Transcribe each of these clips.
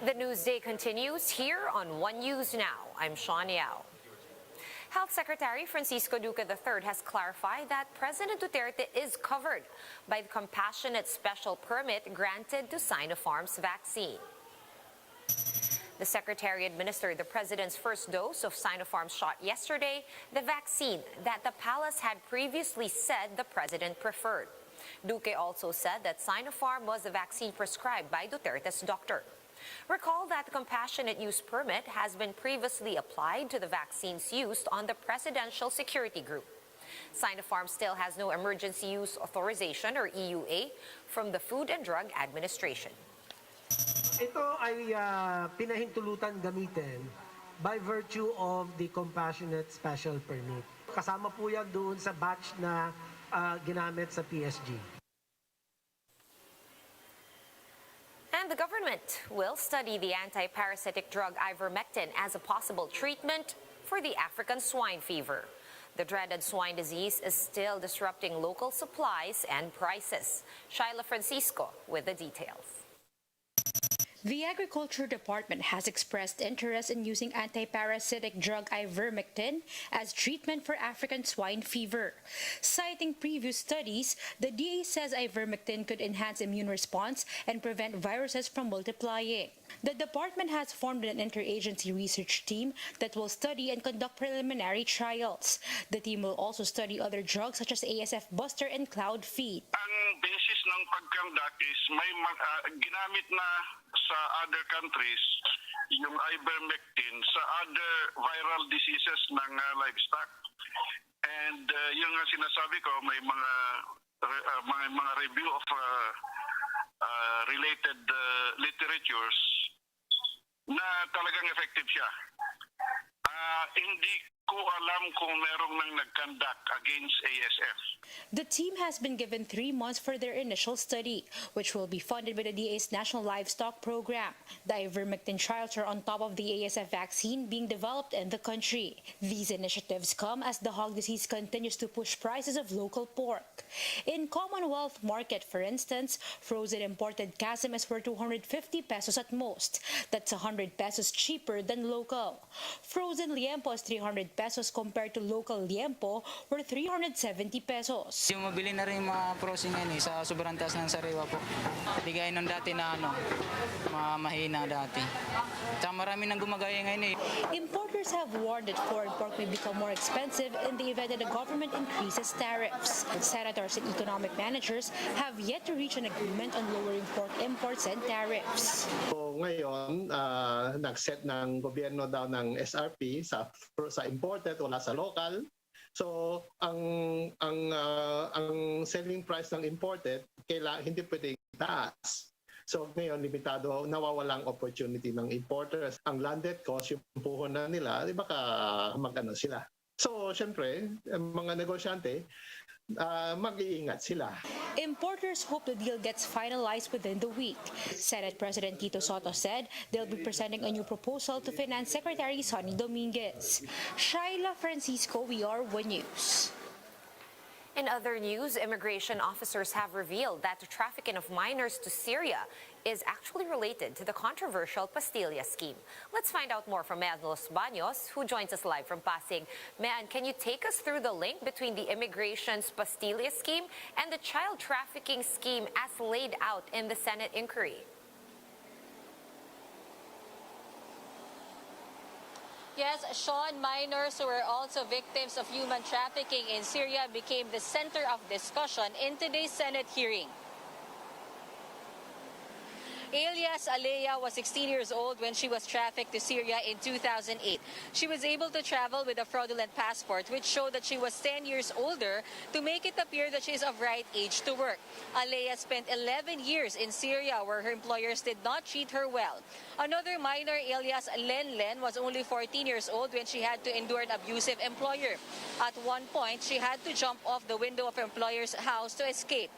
The Newsday continues here on One News Now. I'm Sean Yao. Health Secretary Francisco Duque III has clarified that President Duterte is covered by the compassionate special permit granted to Sinopharm's vaccine. The Secretary administered the President's first dose of Sinopharm's shot yesterday, the vaccine that the palace had previously said the President preferred. Duque also said that Sinopharm was the vaccine prescribed by Duterte's doctor. Recall that the compassionate use permit has been previously applied to the vaccines used on the Presidential Security Group. Sinopharm still has no emergency use authorization or EUA from the Food and Drug Administration. Ito ay pinahintulutan gamitin by virtue of the compassionate special permit. Kasama po yan doon sa batch na ginamit sa PSG. And the government will study the anti-parasitic drug ivermectin as a possible treatment for the African swine fever. The dreaded swine disease is still disrupting local supplies and prices. Shyla Francisco with the details. The Agriculture Department has expressed interest in using anti-parasitic drug ivermectin as treatment for African swine fever. Citing previous studies, the DA says ivermectin could enhance immune response and prevent viruses from multiplying. The department has formed an interagency research team that will study and conduct preliminary trials. The team will also study other drugs such as ASF Buster and Cloud Feed. Ang basis ng pag-conduct is may ginamit na sa other countries yung ivermectin sa other viral diseases ng livestock. And yung sinasabi ko, may mga review of related literatures na talagang effective siya. Hindi ko alam kung merong nang nag-conduct against ASF. The team has been given 3 months for their initial study, which will be funded by the DA's National Livestock Program. The ivermectin trials are on top of the ASF vaccine being developed in the country. These initiatives come as the hog disease continues to push prices of local pork. In Commonwealth Market, for instance, frozen imported casim is worth 250 pesos at most. That's 100 pesos cheaper than local. Frozen liempo is 300 pesos compared to local liempo worth 370 pesos. Yung mabili na rin yung mga frozen ngayon sa sobrang taas ng sariwa po. Hindi gaya nung dati na mahina dati. Tsaka marami nang gumagaya ngayon Importers have warned that foreign pork may become more expensive in the event that the government increases tariffs. Senators and economic managers have yet to reach an agreement on lowering pork imports and tariffs. So ngayon, nag-set ng gobyerno daw ng SRP sa imported wala sa local. So ang selling price ng imported hindi pwedeng itaas. So ngayon limitado, nawawalang opportunity ng importers. Ang landed cost yung puhunan na nila, di baka magano sila. So syempre, mga negosyante mag-iingat sila. Importers hope the deal gets finalized within the week. Senate President Tito Sotto said they'll be presenting a new proposal to Finance Secretary Sonny Dominguez. Shyla Francisco, WR One News. In other news, immigration officers have revealed that the trafficking of minors to Syria is actually related to the controversial Pastilla scheme. Let's find out more from Mean Los Baños, who joins us live from Pasig. Mean, can you take us through the link between the immigration's Pastilla scheme and the child trafficking scheme as laid out in the Senate inquiry? Yes, Sean, minors who were also victims of human trafficking in Syria became the center of discussion in today's Senate hearing. Elias Alea was 16 years old when she was trafficked to Syria in 2008. She was able to travel with a fraudulent passport, which showed that she was 10 years older to make it appear that she is of right age to work. Alea spent 11 years in Syria, where her employers did not treat her well. Another minor, Elias Lenlen, was only 14 years old when she had to endure an abusive employer. At one point, she had to jump off the window of her employer's house to escape.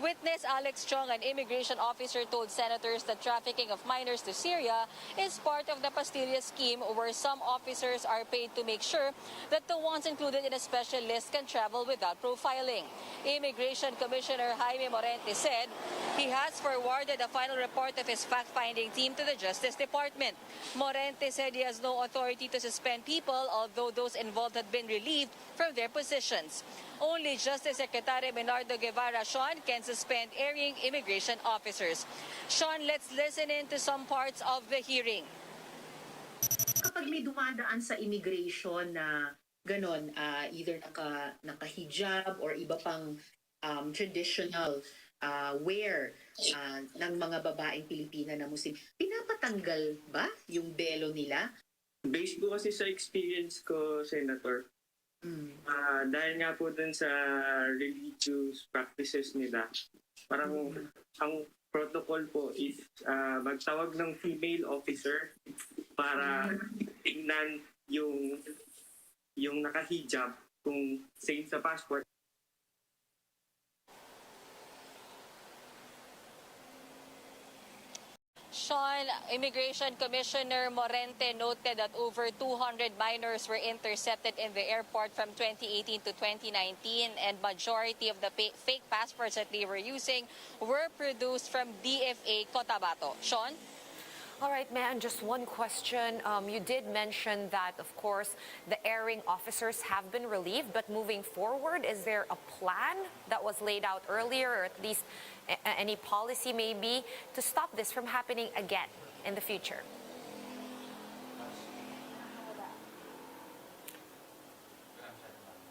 Witness Alex Chong, an immigration officer, told senators that trafficking of minors to Syria is part of the Pastilla scheme, where some officers are paid to make sure that the ones included in a special list can travel without profiling. Immigration Commissioner Jaime Morente said he has forwarded a final report of his fact-finding team to the Justice Department. Morente said he has no authority to suspend people, although those involved had been relieved from their positions. Only Justice Secretary Bernardo Guevara Sean can suspend erring immigration officers. Sean, let's listen in to some parts of the hearing. Kapag may dumadaan sa immigration na ganon, either naka-hijab or iba pang traditional wear ng mga babaeng Pilipina na Muslim, pinapatanggal ba yung belo nila? Based po kasi sa experience ko, Senator, dahil nga po dun sa religious practices nila, parang ang protocol po is magtawag ng female officer para tingnan yung naka-hijab kung same sa passport. Sean, Immigration Commissioner Morente noted that over 200 minors were intercepted in the airport from 2018 to 2019, and majority of the fake passports that they were using were produced from DFA Cotabato. Sean? All right, ma'am, just one question. You did mention that, of course, the erring officers have been relieved, but moving forward, is there a plan that was laid out earlier, or at least any policy maybe, to stop this from happening again in the future?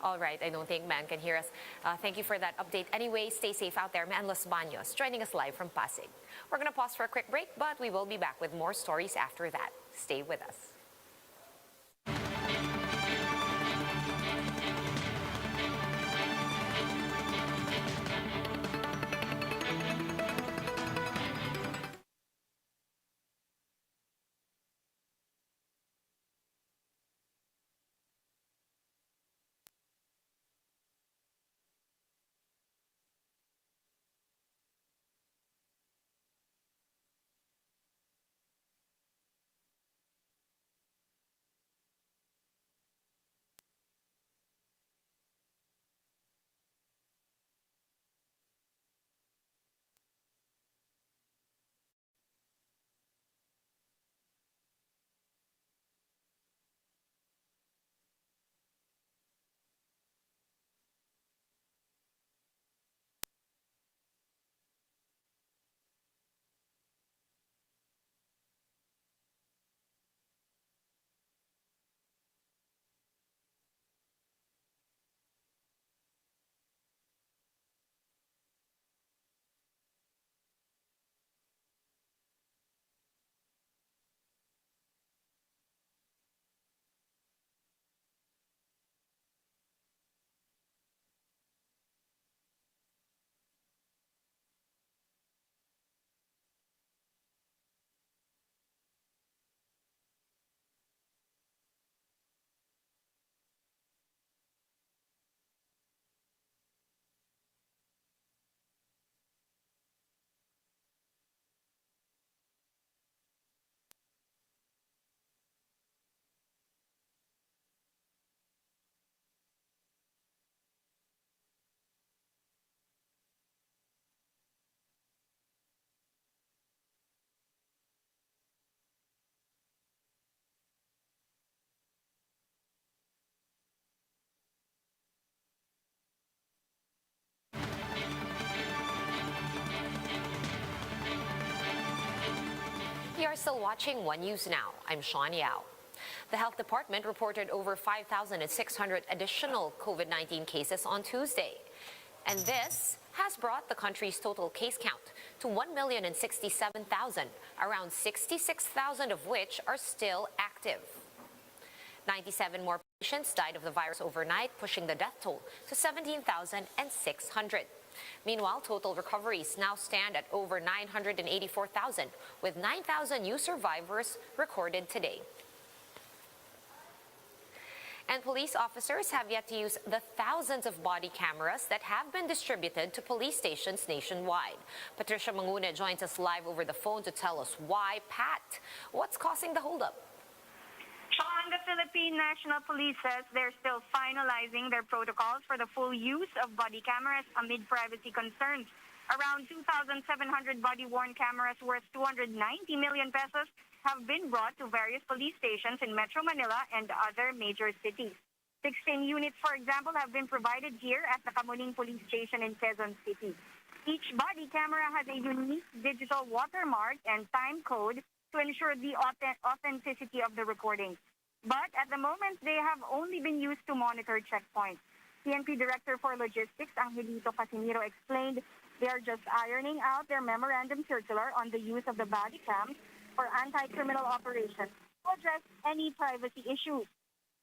All right, I don't think Man can hear us. Thank you for that update. Anyway, stay safe out there. Man Los Baños joining us live from Pasig. We're going to pause for a quick break, but we will be back with more stories after that. Stay with us. You are still watching One News Now. I'm Sean Yao. The Health Department reported over 5,600 additional COVID-19 cases on Tuesday. And this has brought the country's total case count to 1,067,000, around 66,000 of which are still active. 97 more patients died of the virus overnight, pushing the death toll to 17,600. Meanwhile, total recoveries now stand at over 984,000, with 9,000 new survivors recorded today. And police officers have yet to use the thousands of body cameras that have been distributed to police stations nationwide. Patricia Mangune joins us live over the phone to tell us why. Pat, what's causing the holdup? Sean, the Philippine National Police says they're still finalizing their protocols for the full use of body cameras amid privacy concerns. Around 2,700 body-worn cameras worth 290 million pesos have been brought to various police stations in Metro Manila and other major cities. 16 units, for example, have been provided here at the Kamuning Police Station in Quezon City. Each body camera has a unique digital watermark and time code to ensure the authenticity of the recordings. But at the moment, they have only been used to monitor checkpoints. PNP Director for Logistics, Angelito Casimiro, explained they are just ironing out their memorandum circular on the use of the body cams for anti-criminal operations to address any privacy issues.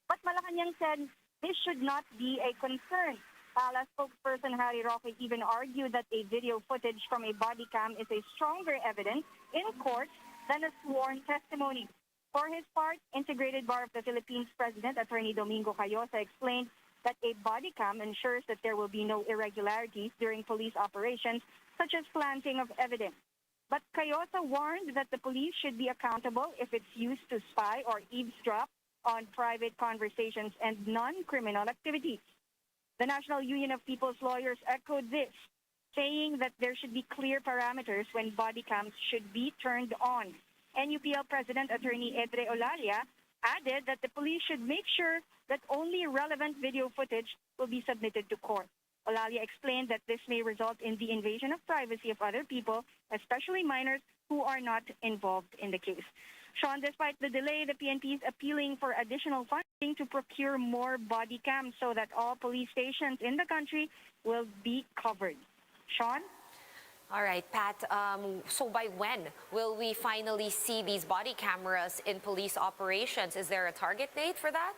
But Malacanang said this should not be a concern. Pala spokesperson Harry Roque even argued that a video footage from a body cam is a stronger evidence in court than a sworn testimony. For his part, Integrated Bar of the Philippines President Attorney Domingo Cayosa explained that a body cam ensures that there will be no irregularities during police operations, such as planting of evidence. But Cayosa warned that the police should be accountable if it's used to spy or eavesdrop on private conversations and non-criminal activities. The National Union of People's Lawyers echoed this, saying that there should be clear parameters when body cams should be turned on. NUPL President Attorney Edre Olalia added that the police should make sure that only relevant video footage will be submitted to court. Olalia explained that this may result in the invasion of privacy of other people, especially minors who are not involved in the case. Sean, despite the delay, the PNP is appealing for additional funding to procure more body cams so that all police stations in the country will be covered. Sean? All right, Pat, so by when will we finally see these body cameras in police operations? Is there a target date for that?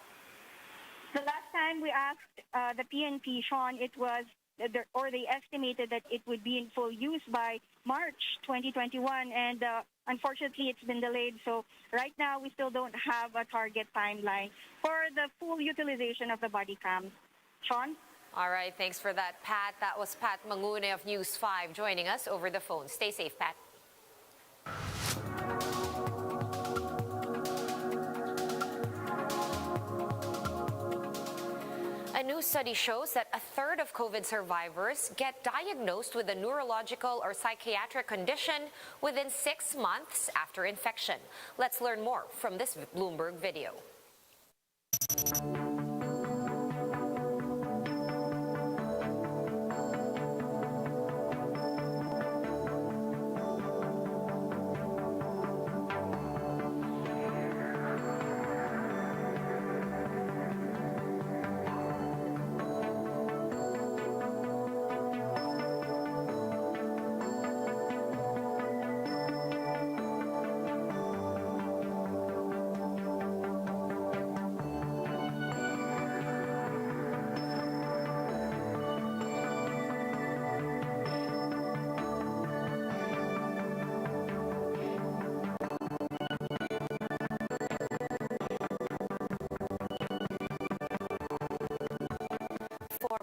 The last time we asked the PNP, Sean, it was, they estimated that it would be in full use by March 2021, and unfortunately it's been delayed. So right now we still don't have a target timeline for the full utilization of the body cams. Sean? All right, thanks for that, Pat. That was Pat Mangune of News 5 joining us over the phone. Stay safe, Pat. A new study shows that a third of COVID survivors get diagnosed with a neurological or psychiatric condition within 6 months after infection. Let's learn more from this Bloomberg video.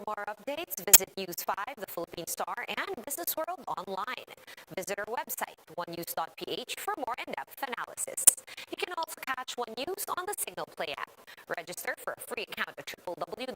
more updates, visit News 5, The Philippine Star, and Business World online. Visit our website, onenews.ph, for more in-depth analysis. You can also catch One News on the Signal Play app. Register for a free account at www.1news.ph.